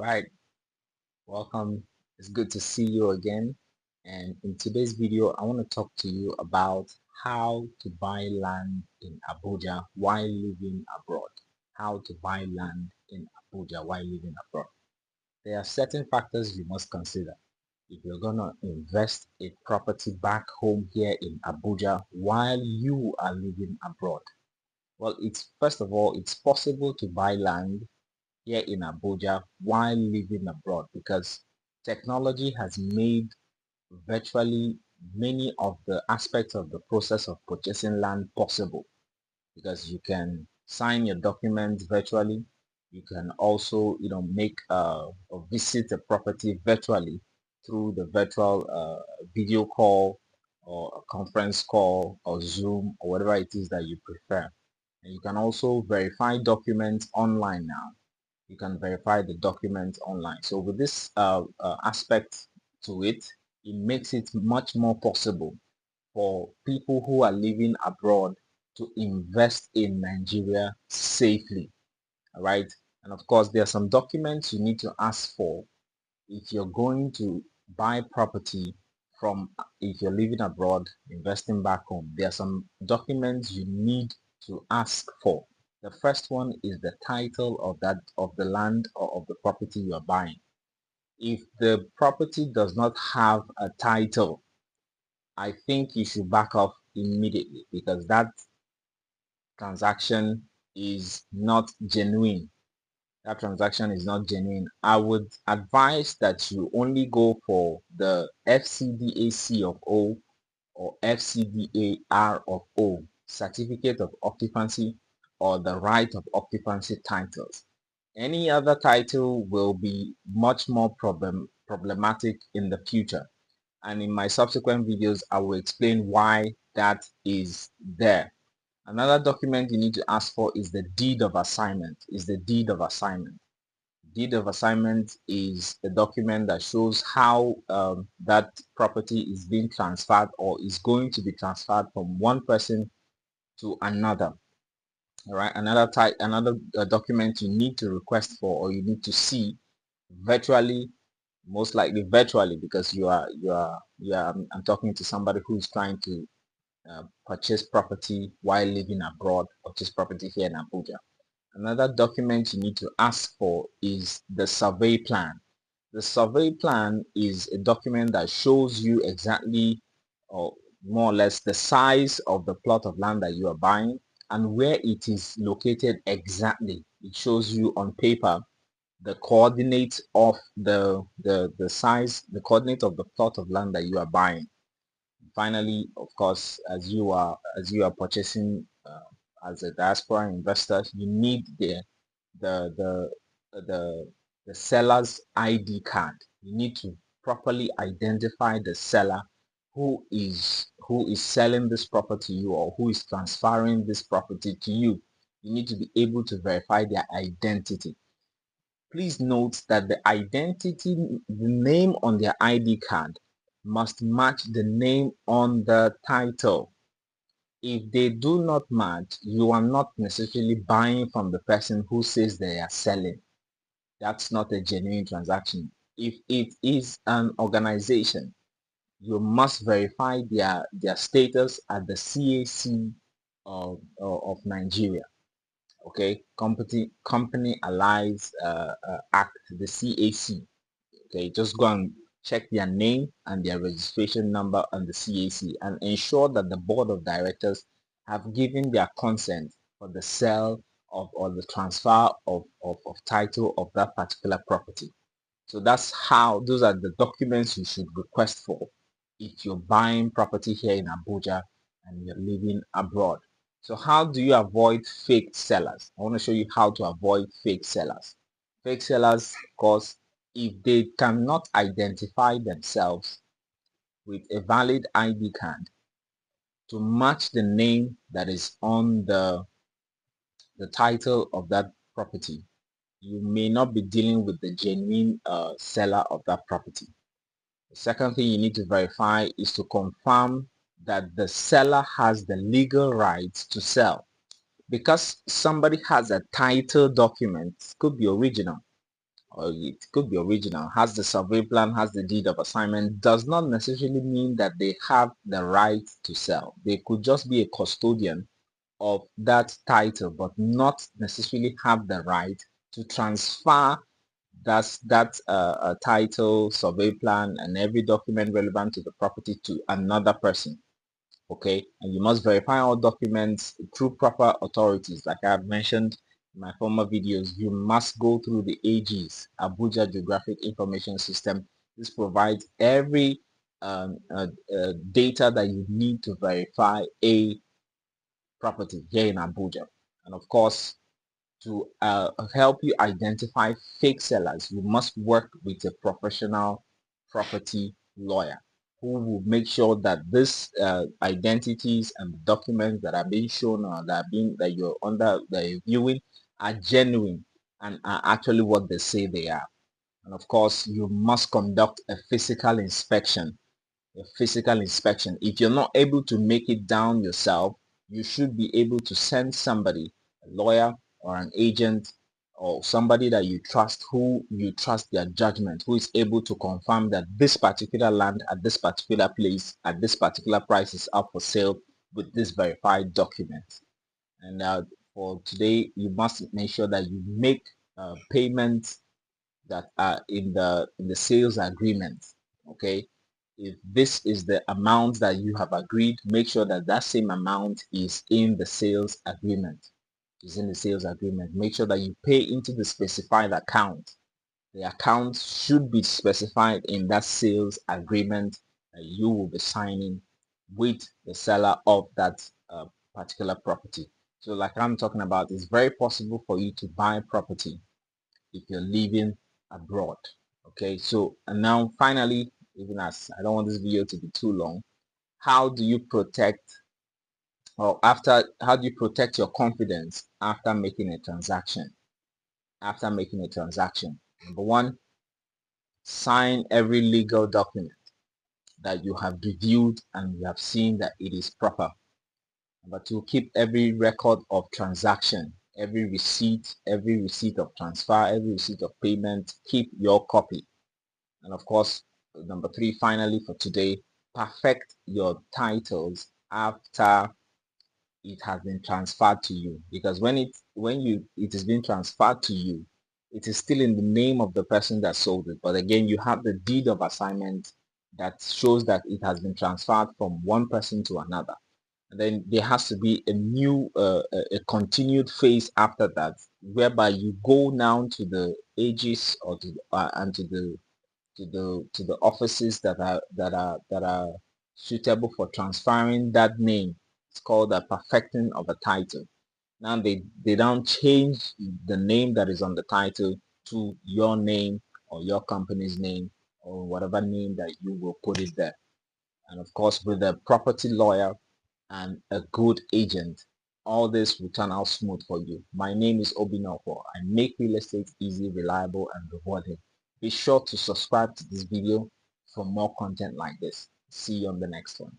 Right, welcome. It's good to see you again. And in today's video, I want to talk to you about how to buy land in Abuja while living abroad. How to buy land in Abuja while living abroad. There are certain factors you must consider if you're gonna invest a property back home here in Abuja while you are living abroad. Well, it's first of all, it's possible to buy land here in Abuja while living abroad because technology has made virtually many of the aspects of the process of purchasing land possible because you can sign your documents virtually. You can also, make or visit a property virtually through the virtual video call or a conference call or Zoom or whatever it is that you prefer. And you can also verify documents online now. You can verify the documents online. So with this aspect to it, it makes it much more possible for people who are living abroad to invest in Nigeria safely. All right. And of course, there are some documents you need to ask for if you're going to buy property from, if you're living abroad, investing back home. There are some documents you need to ask for. The first one is the title of the land or of the property you are buying. If the property does not have a title, I think you should back off immediately because that transaction is not genuine. That transaction is not genuine. I would advise that you only go for the FCDAC of O or FCDAR of O, Certificate of Occupancy, or the Right of Occupancy titles. Any other title will be much more problematic in the future. And in my subsequent videos, I will explain why that is there. Another document you need to ask for is the deed of assignment. Deed of assignment is a document that shows how that property is being transferred or is going to be transferred from one person to another. All right, another document you need to request for or you need to see virtually, most likely virtually, because I'm talking to somebody who is trying to purchase property while living abroad, purchase property here in Abuja. Another document you need to ask for is the survey plan. The survey plan is a document that shows you exactly, or more or less, the size of the plot of land that you are buying and where it is located exactly. It shows you on paper the coordinates of the size, the coordinate of the plot of land that you are buying. Finally, of course, as you are purchasing as a diaspora investor, you need the the the the seller's ID card. You need to properly identify the seller who is selling this property to you or who is transferring this property to you. You need to be able to verify their identity. Please note that the name on their ID card must match the name on the title. If they do not match, you are not necessarily buying from the person who says they are selling. That's not a genuine transaction. If it is an organization, you must verify their status at the CAC of Nigeria. Okay, Company Allies Act, the CAC. Okay, just go and check their name and their registration number on the CAC and ensure that the board of directors have given their consent for the sale of or the transfer of title of that particular property. So those are the documents you should request for if you're buying property here in Abuja and you're living abroad. So how do you avoid fake sellers? I want to show you how to avoid fake sellers. Fake sellers, of course, if they cannot identify themselves with a valid ID card to match the name that is on the title of that property, you may not be dealing with the genuine seller of that property. The second thing you need to verify is to confirm that the seller has the legal rights to sell. Because somebody has a title document, could be original, or it could be original, has the survey plan, has the deed of assignment, does not necessarily mean that they have the right to sell. They could just be a custodian of that title, but not necessarily have the right to transfer that title, survey plan, and every document relevant to the property to another person. Okay, and you must verify all documents through proper authorities. Like I have mentioned in my former videos, you must go through the AG's Abuja Geographic Information System. This provides every data that you need to verify a property here in Abuja. And of course, to help you identify fake sellers, you must work with a professional property lawyer who will make sure that this identities and documents that are being shown or that you're viewing are genuine and are actually what they say they are. And of course, you must conduct a physical inspection. If you're not able to make it down yourself, you should be able to send somebody, a lawyer or an agent or somebody that you trust, who you trust their judgment, who is able to confirm that this particular land at this particular place at this particular price is up for sale with this verified document. And for today, you must make sure that you make payments that are in the sales agreement. Okay, if this is the amount that you have agreed, make sure that that same amount is in the sales agreement. Make sure that you pay into the specified account. The account should be specified in that sales agreement that you will be signing with the seller of that particular property. So like I'm talking about, it's very possible for you to buy property if you're living abroad. Okay, so and now finally, even as I don't want this video to be too long, how do you protect how do you protect your confidence after making a transaction? Number one, sign every legal document that you have reviewed and you have seen that it is proper. Number two, keep every record of transaction, every receipt of transfer, every receipt of payment, keep your copy. And of course, number three, finally for today, perfect your titles after it has been transferred to you. Because it is being transferred to you, it is still in the name of the person that sold it. But again, you have the deed of assignment that shows that it has been transferred from one person to another. And then there has to be a continued phase after that, whereby you go now to the ages or and to the offices that are suitable for transferring that name. It's called the perfecting of a title. Now they don't change the name that is on the title to your name or your company's name or whatever name that you will put it there. And of course, with a property lawyer and a good agent, all this will turn out smooth for you. My name is Obinna. I make real estate easy, reliable, and rewarding. Be sure to subscribe to this video for more content like this. See you on the next one.